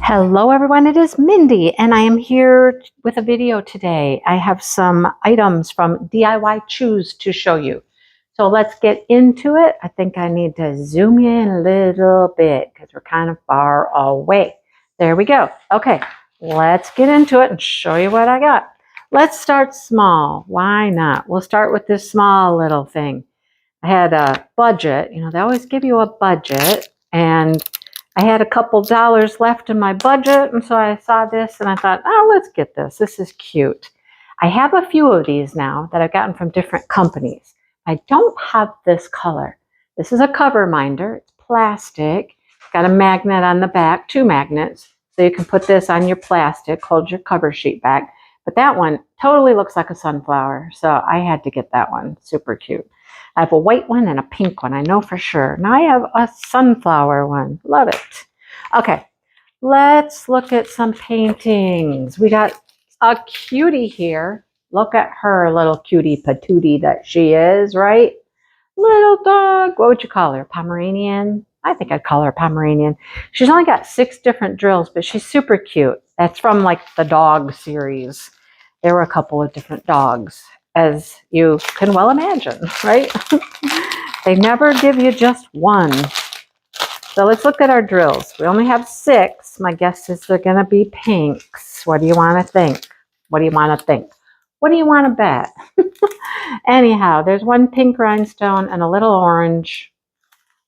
Hello everyone, it is Mindy and I am here with a video today. I have some items from DIYCHOOSE to show you. So let's get into it. I think I need to zoom in a little bit because we're kind of far away. There we go. Okay, let's get into it and show you what I got. Let's start small. Why not? We'll start with this small little thing. I had a budget. You know, they always give you a budget, and I had a couple dollars left in my budget, and so I saw this and I thought, oh, let's get this. This is cute. I have a few of these now that I've gotten from different companies. I don't have this color. This is a cover minder. It's plastic. It's got a magnet on the back, 2 magnets, so you can put this on your plastic, hold your cover sheet back. But that one totally looks like a sunflower, so I had to get that one. Super cute. I have a white one and a pink one, I know for sure. Now I have a sunflower one. Love it. Okay, let's look at some paintings. We got a cutie here. Look at her, little cutie patootie that she is, right? Little dog. What would you call her? Pomeranian? I think I'd call her Pomeranian. She's only got 6 different drills, but she's super cute. That's from like the dog series. There were a couple of different dogs, as you can well imagine, right? They never give you just one. So let's look at our drills. We only have 6. My guess is they're going to be pinks. What do you want to think? What do you want to think? What do you want to bet? Anyhow, there's one pink rhinestone and a little orange,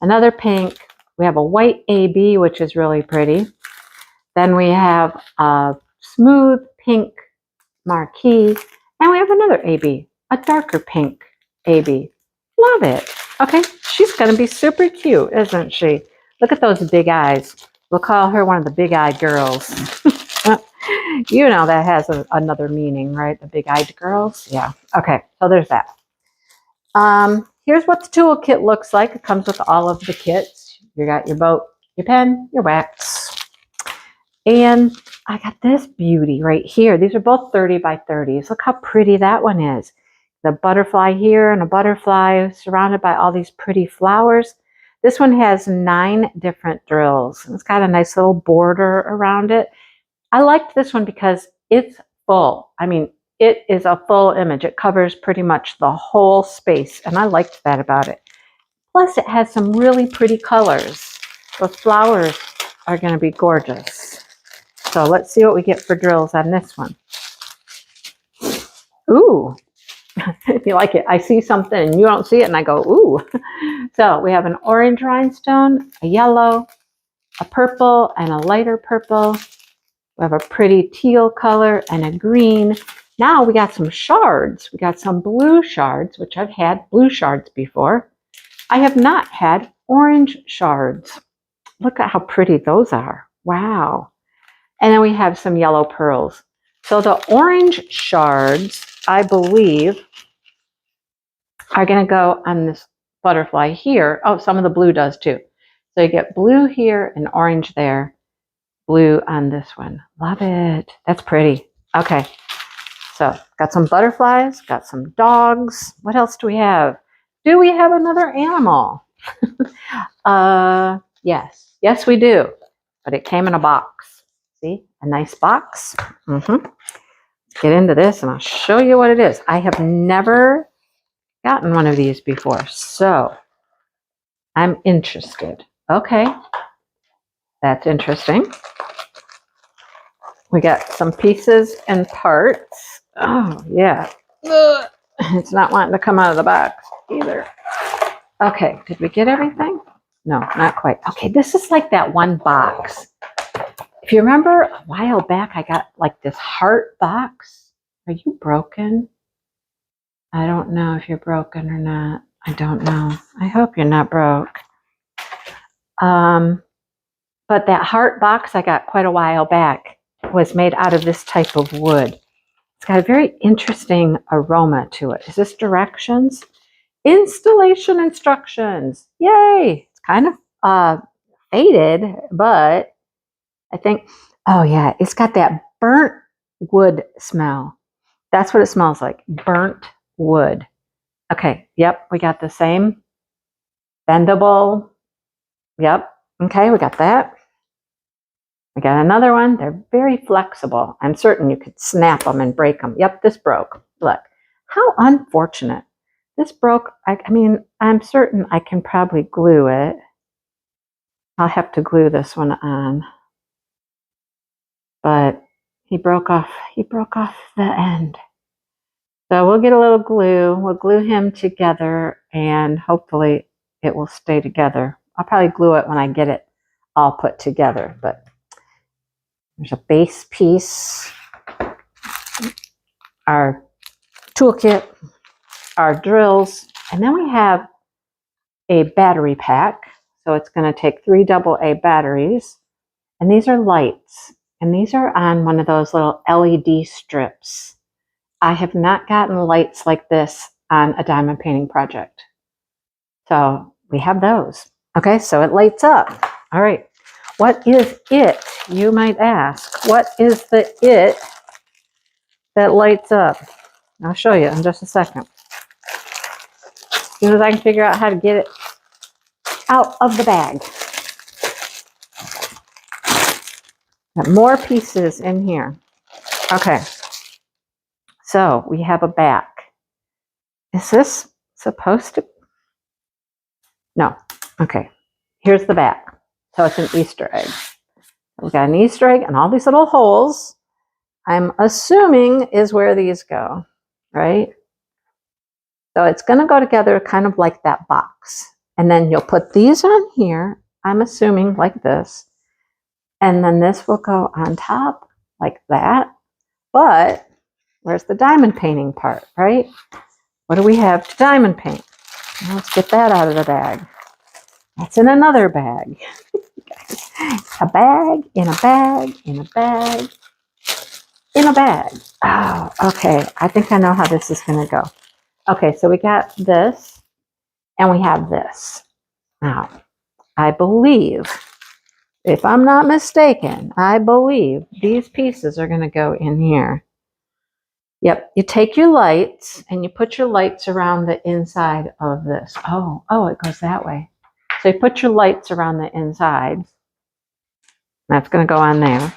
another pink. We have a white AB, which is really pretty. Then we have a smooth pink marquee. And we have another AB, a darker pink AB. Love it. Okay, she's going to be super cute, isn't she? Look at those big eyes. We'll call her one of the big-eyed girls. You know that has another meaning, right? The big-eyed girls? Yeah. Okay, so there's that. Here's what the toolkit looks like. It comes with all of the kits. You got your boat, your pen, your wax. And I got this beauty right here. These are both 30 by 30s. Look how pretty that one is. The butterfly here and a butterfly surrounded by all these pretty flowers. This one has 9 different drills. It's got a nice little border around it. I liked this one because it's full. I mean, it is a full image. It covers pretty much the whole space, and I liked that about it. Plus, it has some really pretty colors. The flowers are going to be gorgeous. So let's see what we get for drills on this one. Ooh, if you like it, I see something and you don't see it and I go, ooh. So we have an orange rhinestone, a yellow, a purple, and a lighter purple. We have a pretty teal color and a green. Now we got some shards. We got some blue shards, which I've had blue shards before. I have not had orange shards. Look at how pretty those are. Wow. And then we have some yellow pearls. So the orange shards, I believe, are going to go on this butterfly here. Oh, some of the blue does too. So you get blue here and orange there. Blue on this one. Love it. That's pretty. Okay. So got some butterflies, got some dogs. What else do we have? Do we have another animal? Yes. Yes, we do. But it came in a box. See? A nice box. Let's get into this and I'll show you what it is. I have never gotten one of these before, so I'm interested. Okay. That's interesting. We got some pieces and parts. Oh, yeah. Ugh. It's not wanting to come out of the box either. Okay, did we get everything? No, not quite. Okay, this is like that one box. If you remember a while back, I got like this heart box. Are you broken? I don't know if you're broken or not. I don't know. I hope you're not broke. But that heart box I got quite a while back was made out of this type of wood. It's got a very interesting aroma to it. Is this directions? installation instructions. Yay! It's kind of faded, but I think, oh yeah, it's got that burnt wood smell. That's what it smells like, burnt wood. Okay, yep, we got the same. Bendable. Yep, okay, we got that. We got another one. They're very flexible. I'm certain you could snap them and break them. Yep, this broke. Look, how unfortunate. This broke. I mean, I'm certain I can probably glue it. I'll have to glue this one on. But he broke off the end. So we'll get a little glue. We'll glue him together and hopefully it will stay together. I'll probably glue it when I get it all put together, but there's a base piece, our toolkit, our drills, and then we have a battery pack. So it's going to take 3 AA batteries, and these are lights, and these are on one of those little LED strips. I have not gotten lights like this on a diamond painting project. So we have those. Okay, so it lights up. All right, what is it, you might ask? What is the it that lights up? I'll show you in just a second. As soon as I can figure out how to get it out of the bag. Got more pieces in here. Okay, so we have a back. Is this supposed to? No. Okay, here's the back. So it's an Easter egg. We've got an Easter egg and all these little holes. I'm assuming is where these go, right? So it's going to go together kind of like that box. And then you'll put these on here, I'm assuming like this. And then this will go on top like that. But where's the diamond painting part, right? What do we have to diamond paint? Let's get that out of the bag. That's in another bag. A bag, in a bag, in a bag, in a bag. Oh, okay. I think I know how this is going to go. Okay, so we got this, and we have this. Now, I believe, if I'm not mistaken, I believe these pieces are going to go in here. Yep, you take your lights, and you put your lights around the inside of this. Oh, it goes that way. So you put your lights around the inside. That's going to go on there.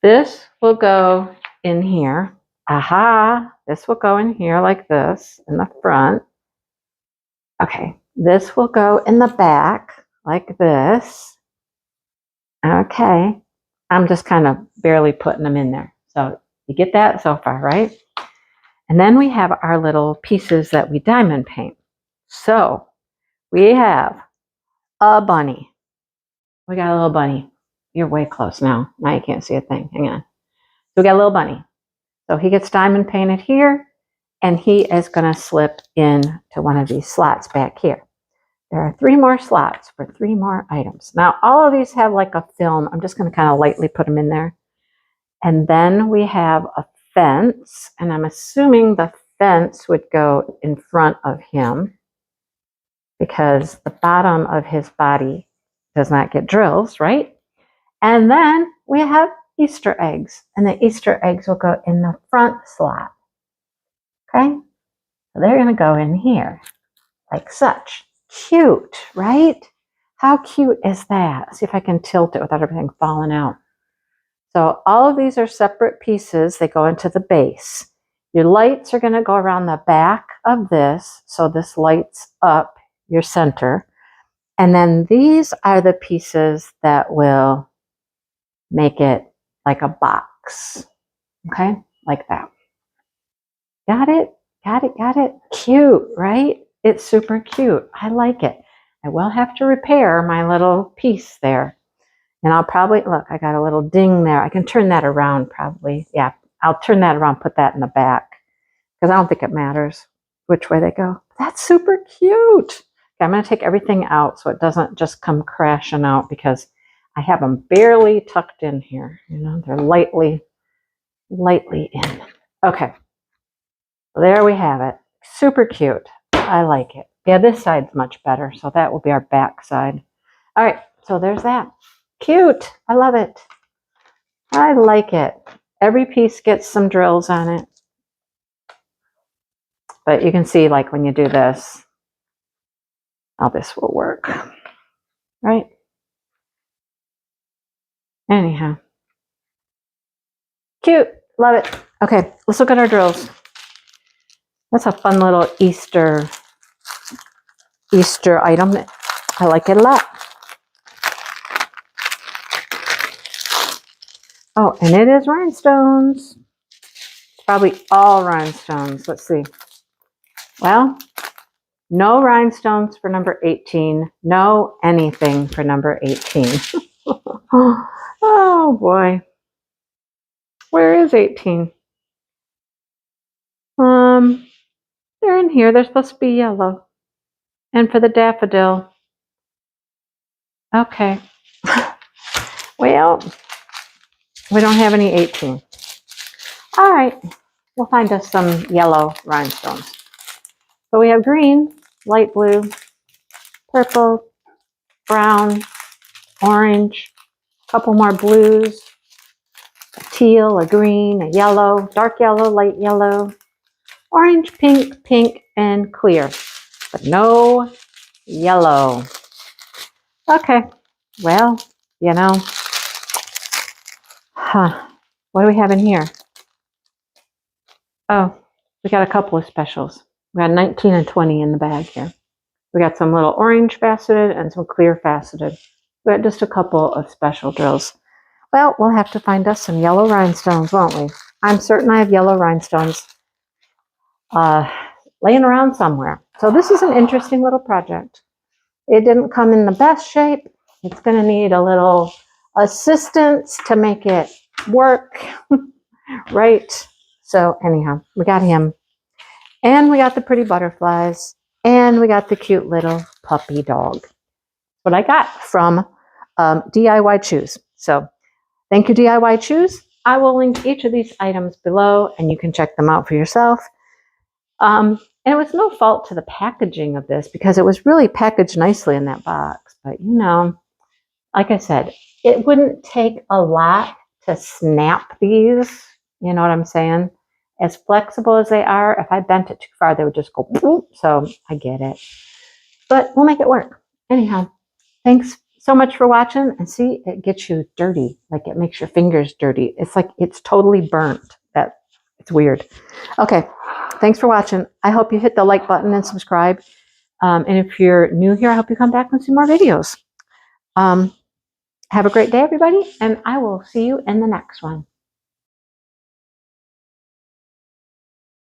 This will go in here. Aha, this will go in here like this in the front. Okay, this will go in the back like this. Okay, I'm just kind of barely putting them in there. So you get that so far, right? And then we have our little pieces that we diamond paint. So we have a bunny. We got a little bunny. You're way close now. Now you can't see a thing. Hang on. So we got a little bunny. So he gets diamond painted here, and he is going to slip into one of these slots back here. There are 3 more slots for 3 more items. Now, all of these have like a film. I'm just going to kind of lightly put them in there. And then we have a fence, and I'm assuming the fence would go in front of him because the bottom of his body does not get drills, right? And then we have Easter eggs, and the Easter eggs will go in the front slot. Okay, so they're going to go in here like such. Cute, right? How cute is that? Let's see if I can tilt it without everything falling out. So all of these are separate pieces. They go into the base. Your lights are going to go around the back of this, so this lights up your center. And then these are the pieces that will make it like a box. Okay, like that. Got it? Got it, got it. Cute, right? It's super cute. I like it. I will have to repair my little piece there. And I'll probably, look, I got a little ding there. I can turn that around probably. Yeah, I'll turn that around, put that in the back. Because I don't think it matters which way they go. That's super cute. Okay, I'm going to take everything out so it doesn't just come crashing out because I have them barely tucked in here. You know, they're lightly in. Okay, there we have it. Super cute. I like it. Yeah, this side's much better, so that will be our back side. All right, so there's that. Cute. I love it. I like it. Every piece gets some drills on it. But you can see, like, when you do this, how this will work. Right? Anyhow. Cute. Love it. Okay, let's look at our drills. That's a fun little Easter item. I like it a lot. Oh, and it is rhinestones. It's probably all rhinestones. Let's see. Well, no rhinestones for number 18. No anything for number 18. Oh boy. Where is 18? They're in here. They're supposed to be yellow. And for the daffodil. Okay. Well, we don't have any 18. All right. We'll find us some yellow rhinestones. So we have green, light blue, purple, brown, orange, a couple more blues, a teal, a green, a yellow, dark yellow, light yellow, orange, pink, pink, and clear. But no yellow. Okay. Well, you know. What do we have in here? Oh, we got a couple of specials. We got 19 and 20 in the bag here. We got some little orange faceted and some clear faceted. We got just a couple of special drills. Well, we'll have to find us some yellow rhinestones, won't we? I'm certain I have yellow rhinestones laying around somewhere. So this is an interesting little project. It didn't come in the best shape. It's going to need a little assistance to make it work. Right? So anyhow, we got him. And we got the pretty butterflies. And we got the cute little puppy dog. What I got from DIYCHOOSE. So thank you, DIYCHOOSE. I will link each of these items below, and you can check them out for yourself. And it was no fault to the packaging of this, because it was really packaged nicely in that box. But, you know, like I said, it wouldn't take a lot to snap these. You know what I'm saying? As flexible as they are, if I bent it too far, they would just go boop. So I get it. But we'll make it work. Anyhow, thanks so much for watching. And see, it gets you dirty. Like, it makes your fingers dirty. It's like it's totally burnt. It's weird. Okay, thanks for watching. I hope you hit the like button and subscribe. And if you're new here, I hope you come back and see more videos. Have a great day, everybody, and I will see you in the next one.